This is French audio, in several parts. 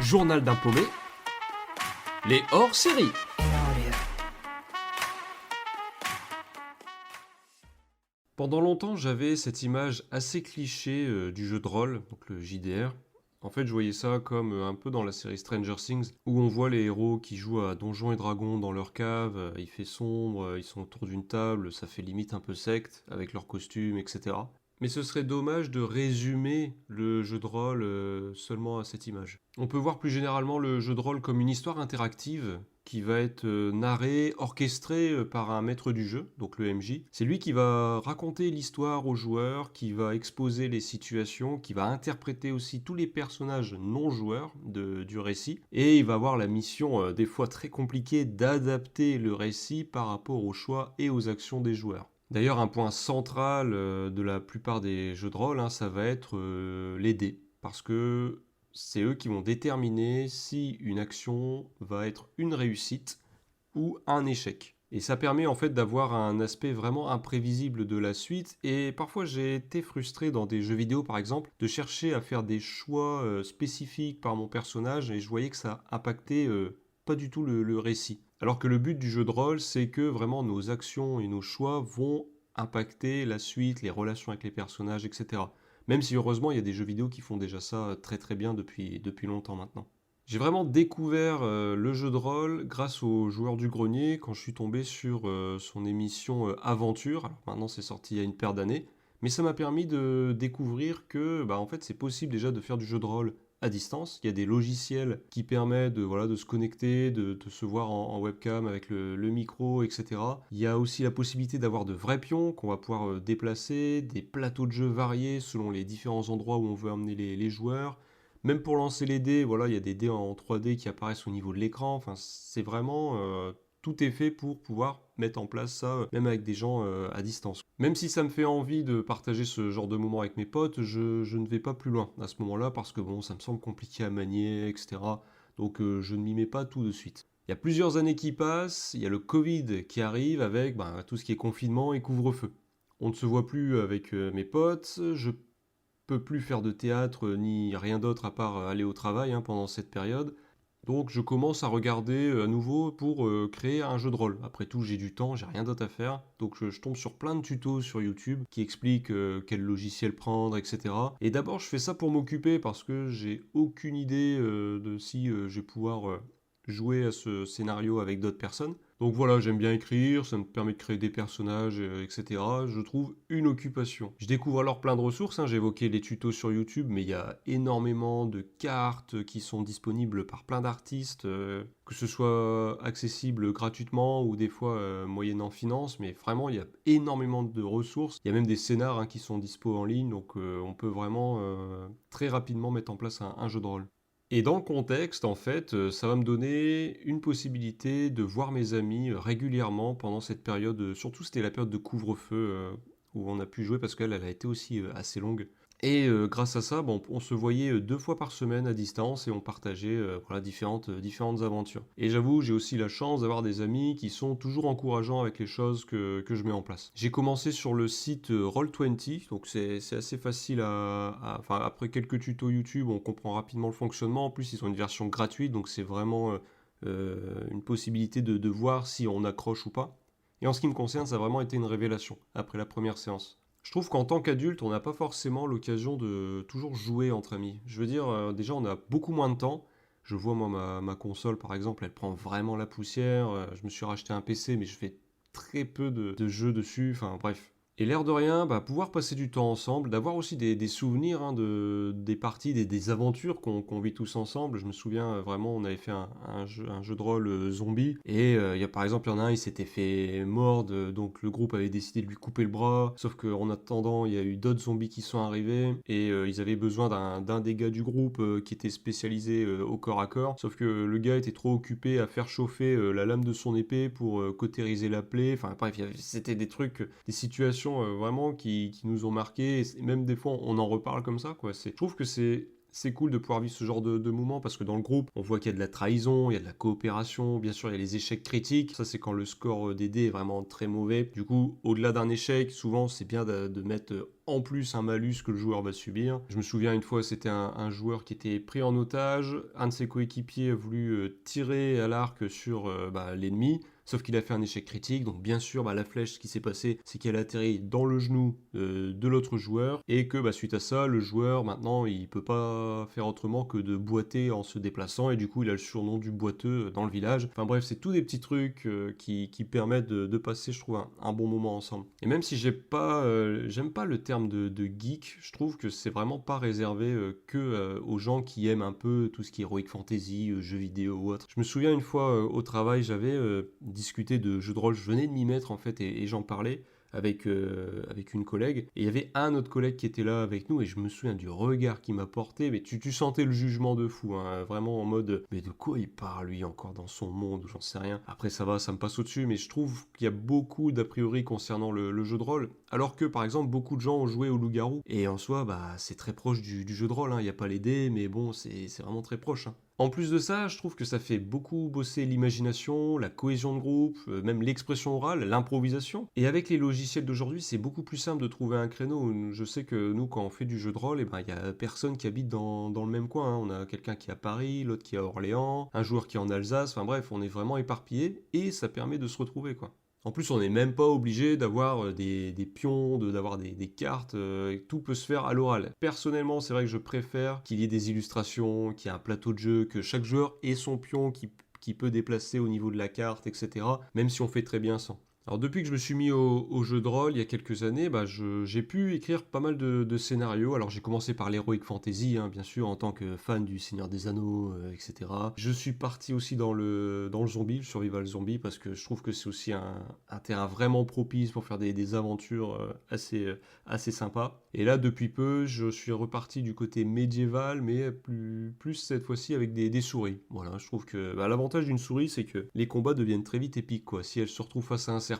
Journal d'un paumé, les hors-séries. Pendant longtemps, j'avais cette image assez cliché du jeu de rôle, donc le JDR. En fait, je voyais ça comme un peu dans la série Stranger Things, où on voit les héros qui jouent à Donjons et Dragons dans leur cave, il fait sombre, ils sont autour d'une table, ça fait limite un peu secte, avec leurs costumes, etc. Mais ce serait dommage de résumer le jeu de rôle seulement à cette image. On peut voir plus généralement le jeu de rôle comme une histoire interactive qui va être narrée, orchestrée par un maître du jeu, donc le MJ. C'est lui qui va raconter l'histoire aux joueurs, qui va exposer les situations, qui va interpréter aussi tous les personnages non joueurs du récit. Et il va avoir la mission, des fois très compliquée, d'adapter le récit par rapport aux choix et aux actions des joueurs. D'ailleurs, un point central de la plupart des jeux de rôle, hein, ça va être les dés. Parce que c'est eux qui vont déterminer si une action va être une réussite ou un échec. Et ça permet en fait d'avoir un aspect vraiment imprévisible de la suite. Et parfois j'ai été frustré dans des jeux vidéo par exemple de chercher à faire des choix spécifiques par mon personnage et je voyais que ça impactait pas du tout le récit. Alors que le but du jeu de rôle c'est que vraiment nos actions et nos choix vont impacter la suite, les relations avec les personnages, etc. Même si heureusement il y a des jeux vidéo qui font déjà ça très très bien depuis longtemps maintenant. J'ai vraiment découvert le jeu de rôle grâce au Joueur du Grenier quand je suis tombé sur son émission Aventure. Alors maintenant c'est sorti il y a une paire d'années, mais ça m'a permis de découvrir que bah, en fait c'est possible déjà de faire du jeu de rôle à distance. Il y a des logiciels qui permettent de, voilà, de se connecter, de se voir en webcam avec le micro, etc. Il y a aussi la possibilité d'avoir de vrais pions qu'on va pouvoir déplacer, des plateaux de jeu variés selon les différents endroits où on veut amener les joueurs. Même pour lancer les dés, voilà, il y a des dés en 3D qui apparaissent au niveau de l'écran. Enfin, c'est vraiment tout est fait pour pouvoir mettre en place ça, même avec des gens à distance. Même si ça me fait envie de partager ce genre de moment avec mes potes, je ne vais pas plus loin à ce moment-là parce que bon, ça me semble compliqué à manier, etc. Donc je ne m'y mets pas tout de suite. Il y a plusieurs années qui passent, il y a le Covid qui arrive avec ben, tout ce qui est confinement et couvre-feu. On ne se voit plus avec mes potes, je peux plus faire de théâtre ni rien d'autre à part aller au travail hein, pendant cette période. Donc je commence à regarder à nouveau pour créer un jeu de rôle. Après tout, j'ai du temps, j'ai rien d'autre à faire. Donc je tombe sur plein de tutos sur YouTube qui expliquent quel logiciel prendre, etc. Et d'abord, je fais ça pour m'occuper parce que j'ai aucune idée de si je vais pouvoir jouer à ce scénario avec d'autres personnes. Donc voilà, j'aime bien écrire, ça me permet de créer des personnages, etc. Je trouve une occupation. Je découvre alors plein de ressources, hein. J'ai évoqué les tutos sur YouTube, mais il y a énormément de cartes qui sont disponibles par plein d'artistes, que ce soit accessible gratuitement ou des fois moyennant finance, mais vraiment il y a énormément de ressources. Il y a même des scénars hein, qui sont dispo en ligne, donc on peut vraiment très rapidement mettre en place un jeu de rôle. Et dans le contexte, en fait, ça va me donner une possibilité de voir mes amis régulièrement pendant cette période. Surtout, c'était la période de couvre-feu où on a pu jouer parce qu'elle elle a été aussi assez longue. Et grâce à ça, bon, on se voyait 2 fois par semaine à distance et on partageait voilà, différentes aventures. Et j'avoue, j'ai aussi la chance d'avoir des amis qui sont toujours encourageants avec les choses que je mets en place. J'ai commencé sur le site Roll20, donc c'est assez facile enfin, après quelques tutos YouTube, on comprend rapidement le fonctionnement. En plus, ils ont une version gratuite, donc c'est vraiment une possibilité de voir si on accroche ou pas. Et en ce qui me concerne, ça a vraiment été une révélation après la première séance. Je trouve qu'en tant qu'adulte, on n'a pas forcément l'occasion de toujours jouer entre amis. Je veux dire, déjà, on a beaucoup moins de temps. Je vois, moi, ma console, par exemple, elle prend vraiment la poussière. Je me suis racheté un PC, mais je fais très peu de jeux dessus. Enfin, bref. Et l'air de rien, bah, pouvoir passer du temps ensemble, d'avoir aussi des souvenirs hein, des parties, des aventures qu'on vit tous ensemble. Je me souviens vraiment, on avait fait un jeu de rôle zombie. Et il y a, par exemple, il y en a un, il s'était fait mordre, donc le groupe avait décidé de lui couper le bras. Sauf qu'en attendant, il y a eu d'autres zombies qui sont arrivés. Et ils avaient besoin d'un des gars du groupe qui était spécialisé au corps à corps. Sauf que le gars était trop occupé à faire chauffer la lame de son épée pour cautériser la plaie. Enfin bref, c'était des trucs, des situations vraiment qui nous ont marqués. Et même des fois, on en reparle comme ça, quoi. Je trouve que c'est cool de pouvoir vivre ce genre de moment parce que dans le groupe, on voit qu'il y a de la trahison, il y a de la coopération, bien sûr, il y a les échecs critiques. Ça, c'est quand le score des dés est vraiment très mauvais. Du coup, au-delà d'un échec, souvent, c'est bien de mettre en plus un malus que le joueur va subir. Je me souviens une fois, c'était un joueur qui était pris en otage. Un de ses coéquipiers a voulu tirer à l'arc sur l'ennemi. Sauf qu'il a fait un échec critique, donc bien sûr, la flèche, ce qui s'est passé, c'est qu'elle a atterri dans le genou de l'autre joueur, et que suite à ça, le joueur, maintenant, il peut pas faire autrement que de boiter en se déplaçant, et du coup, il a le surnom du boiteux dans le village. Enfin bref, c'est tous des petits trucs qui permettent de passer, je trouve, un bon moment ensemble. Et même si j'aime pas le terme de geek, je trouve que c'est vraiment pas réservé aux gens qui aiment un peu tout ce qui est heroic fantasy, jeux vidéo ou autre. Je me souviens une fois au travail, j'avais discuté de jeux de rôle, je venais de m'y mettre en fait et j'en parlais avec une collègue. Et il y avait un autre collègue qui était là avec nous et je me souviens du regard qu'il m'a porté, mais tu sentais le jugement de fou, hein, vraiment en mode mais de quoi il parle lui encore dans son monde ou j'en sais rien. Après ça va, ça me passe au-dessus, mais je trouve qu'il y a beaucoup d'a priori concernant le jeu de rôle, alors que par exemple beaucoup de gens ont joué au loup-garou et en soi c'est très proche du jeu de rôle, hein. Il n'y a pas les dés, mais bon c'est vraiment très proche, hein. En plus de ça, je trouve que ça fait beaucoup bosser l'imagination, la cohésion de groupe, même l'expression orale, l'improvisation. Et avec les logiciels d'aujourd'hui, c'est beaucoup plus simple de trouver un créneau. Je sais que nous, quand on fait du jeu de rôle, il y a personne qui habite dans le même coin, hein. On a quelqu'un qui est à Paris, l'autre qui est à Orléans, un joueur qui est en Alsace. Enfin bref, on est vraiment éparpillés et ça permet de se retrouver, quoi. En plus, on n'est même pas obligé d'avoir des pions, d'avoir des cartes, tout peut se faire à l'oral. Personnellement, c'est vrai que je préfère qu'il y ait des illustrations, qu'il y ait un plateau de jeu, que chaque joueur ait son pion qui peut déplacer au niveau de la carte, etc. Même si on fait très bien sans. Alors depuis que je me suis mis au jeu de rôle il y a quelques années, j'ai pu écrire pas mal de scénarios. Alors j'ai commencé par l'Heroic Fantasy, hein, bien sûr, en tant que fan du Seigneur des Anneaux, etc. Je suis parti aussi dans le zombie, le survival zombie, parce que je trouve que c'est aussi un terrain vraiment propice pour faire des aventures assez sympas. Et là, depuis peu, je suis reparti du côté médiéval, mais plus cette fois-ci avec des souris. Voilà, je trouve que l'avantage d'une souris, c'est que les combats deviennent très vite épiques, quoi. Si elle se retrouve face à un serpent,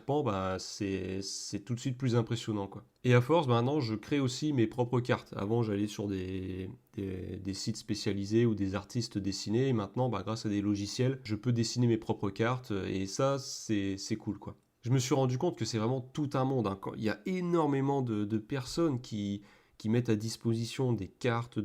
c'est tout de suite plus impressionnant, quoi. Et à force, maintenant, je crée aussi mes propres cartes. Avant, j'allais sur des sites spécialisés ou des artistes dessinés. Et maintenant, grâce à des logiciels, je peux dessiner mes propres cartes. Et ça, c'est cool, quoi. Je me suis rendu compte que c'est vraiment tout un monde, hein. Il y a énormément de personnes qui mettent à disposition des cartes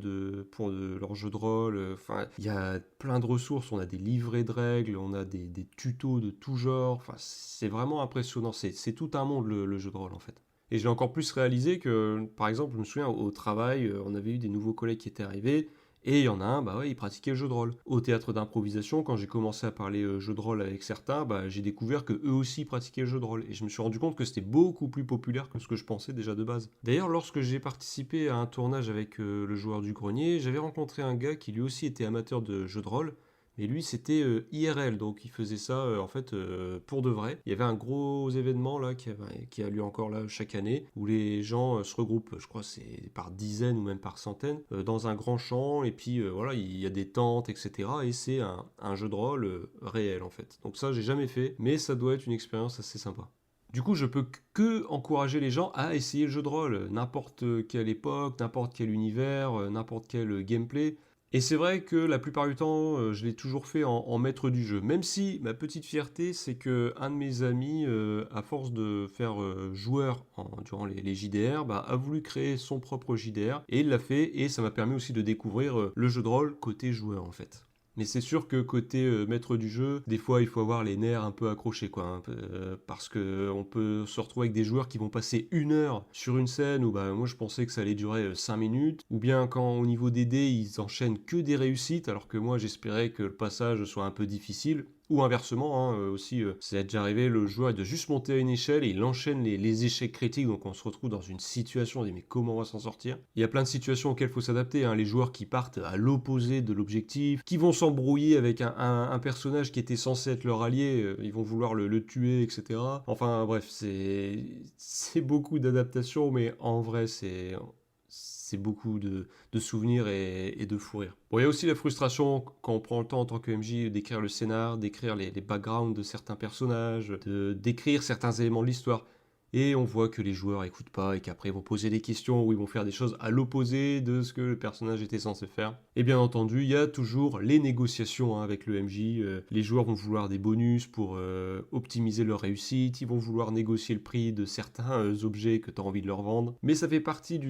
pour leur jeu de rôle. Enfin, il y a plein de ressources. On a des livrets de règles, on a des tutos de tout genre. Enfin, c'est vraiment impressionnant. C'est tout un monde le jeu de rôle en fait. Et j'ai encore plus réalisé que, par exemple, je me souviens au travail, on avait eu des nouveaux collègues qui étaient arrivés. Et il y en a un, il pratiquait le jeu de rôle. Au théâtre d'improvisation, quand j'ai commencé à parler jeu de rôle avec certains, j'ai découvert que eux aussi pratiquaient le jeu de rôle. Et je me suis rendu compte que c'était beaucoup plus populaire que ce que je pensais déjà de base. D'ailleurs, lorsque j'ai participé à un tournage avec le joueur du grenier, j'avais rencontré un gars qui lui aussi était amateur de jeu de rôle. Et lui, c'était IRL, donc il faisait ça en fait pour de vrai. Il y avait un gros événement là qui a lieu encore là chaque année, où les gens se regroupent, je crois c'est par dizaines ou même par centaines, dans un grand champ, et puis voilà, il y a des tentes, etc. Et c'est un jeu de rôle réel en fait. Donc ça, j'ai jamais fait, mais ça doit être une expérience assez sympa. Du coup, je peux que encourager les gens à essayer le jeu de rôle, n'importe quelle époque, n'importe quel univers, n'importe quel gameplay. Et c'est vrai que la plupart du temps, je l'ai toujours fait en maître du jeu. Même si ma petite fierté, c'est que un de mes amis, à force de faire joueur durant les JDR, a voulu créer son propre JDR et il l'a fait et ça m'a permis aussi de découvrir le jeu de rôle côté joueur en fait. Mais c'est sûr que côté maître du jeu, des fois il faut avoir les nerfs un peu accrochés, quoi, hein, parce que on peut se retrouver avec des joueurs qui vont passer 1 heure sur une scène où moi je pensais que ça allait durer 5 minutes, ou bien quand au niveau des dés ils enchaînent que des réussites alors que moi j'espérais que le passage soit un peu difficile. Ou inversement, hein, aussi, c'est déjà arrivé, le joueur il doit juste monter à une échelle et il enchaîne les échecs critiques, donc on se retrouve dans une situation, on dit mais comment on va s'en sortir? Il y a plein de situations auxquelles il faut s'adapter, hein, les joueurs qui partent à l'opposé de l'objectif, qui vont s'embrouiller avec un personnage qui était censé être leur allié, ils vont vouloir le tuer, etc. Enfin bref, c'est beaucoup d'adaptations, mais en vrai c'est beaucoup de souvenirs et de fou rire. Bon, il y a aussi la frustration quand on prend le temps en tant que MJ d'écrire le scénar, d'écrire les backgrounds de certains personnages, d'écrire certains éléments de l'histoire. et on voit que les joueurs écoutent pas et qu'après ils vont poser des questions ou ils vont faire des choses à l'opposé de ce que le personnage était censé faire. Et bien entendu, il y a toujours les négociations hein, avec le MJ. Les joueurs vont vouloir des bonus pour optimiser leur réussite, ils vont vouloir négocier le prix de certains objets que tu as envie de leur vendre. Mais ça fait partie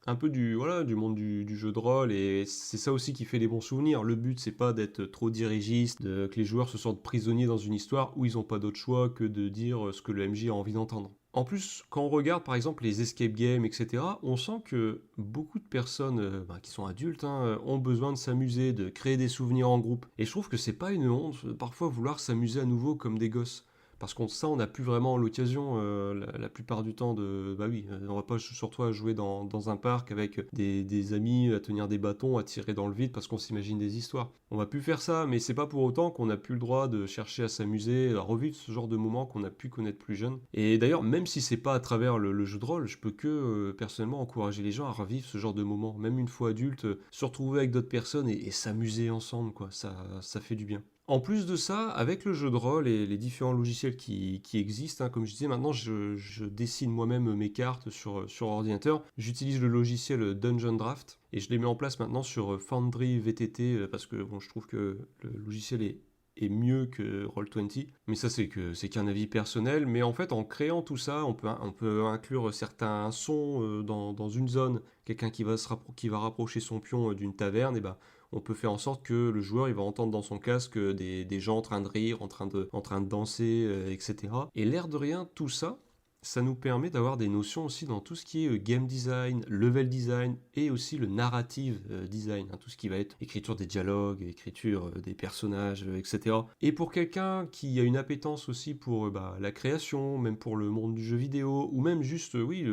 un peu du monde du jeu de rôle et c'est ça aussi qui fait les bons souvenirs. Le but c'est pas d'être trop dirigiste, que les joueurs se sentent prisonniers dans une histoire où ils n'ont pas d'autre choix que de dire ce que le MJ a envie d'entendre. En plus, quand on regarde par exemple les escape games, etc., on sent que beaucoup de personnes qui sont adultes hein, ont besoin de s'amuser, de créer des souvenirs en groupe. Et je trouve que c'est pas une honte de parfois vouloir s'amuser à nouveau comme des gosses. Parce qu'on ça, on n'a plus vraiment l'occasion la plupart du temps de... Bah oui, on va pas surtout à jouer dans un parc avec des amis, à tenir des bâtons, à tirer dans le vide parce qu'on s'imagine des histoires. On va plus faire ça, mais c'est pas pour autant qu'on n'a plus le droit de chercher à s'amuser, à revivre ce genre de moments qu'on a pu connaître plus jeune. Et d'ailleurs, même si c'est pas à travers le jeu de rôle, je peux que personnellement encourager les gens à revivre ce genre de moments. Même une fois adulte, se retrouver avec d'autres personnes et s'amuser ensemble, quoi. Ça fait du bien. En plus de ça, avec le jeu de rôle et les différents logiciels qui existent, hein, comme je disais, maintenant je dessine moi-même mes cartes sur ordinateur. J'utilise le logiciel Dungeon Draft et je les mets en place maintenant sur Foundry VTT parce que bon, je trouve que le logiciel est mieux que Roll20. Mais ça, c'est qu'un avis personnel. Mais en fait, en créant tout ça, on peut inclure certains sons dans une zone. Quelqu'un qui va rapprocher son pion d'une taverne, et ben on peut faire en sorte que le joueur il va entendre dans son casque des gens en train de rire, en train de danser, etc. Et l'air de rien, tout ça, ça nous permet d'avoir des notions aussi dans tout ce qui est game design, level design et aussi le narrative design, hein, tout ce qui va être écriture des dialogues, écriture des personnages, etc. Et pour quelqu'un qui a une appétence aussi pour la création, même pour le monde du jeu vidéo, ou même juste, oui,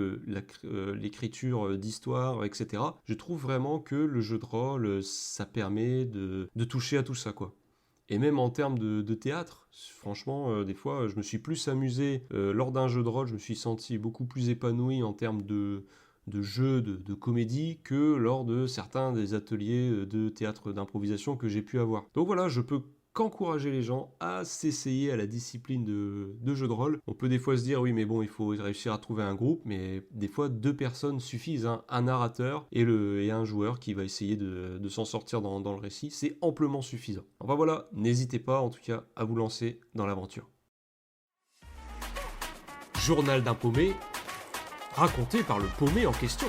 l'écriture d'histoire, etc., je trouve vraiment que le jeu de rôle, ça permet de toucher à tout ça, quoi. Et même en termes de théâtre, franchement, des fois, je me suis plus amusé lors d'un jeu de rôle, je me suis senti beaucoup plus épanoui en termes de jeu, de comédie, que lors de certains des ateliers de théâtre d'improvisation que j'ai pu avoir. Donc voilà, je peux qu'encourager les gens à s'essayer à la discipline de jeu de rôle. On peut des fois se dire, oui, mais bon, il faut réussir à trouver un groupe, mais des fois, deux personnes suffisent, hein. Un narrateur et un joueur qui va essayer de s'en sortir dans le récit. C'est amplement suffisant. Enfin voilà, n'hésitez pas en tout cas à vous lancer dans l'aventure. Journal d'un paumé, raconté par le paumé en question.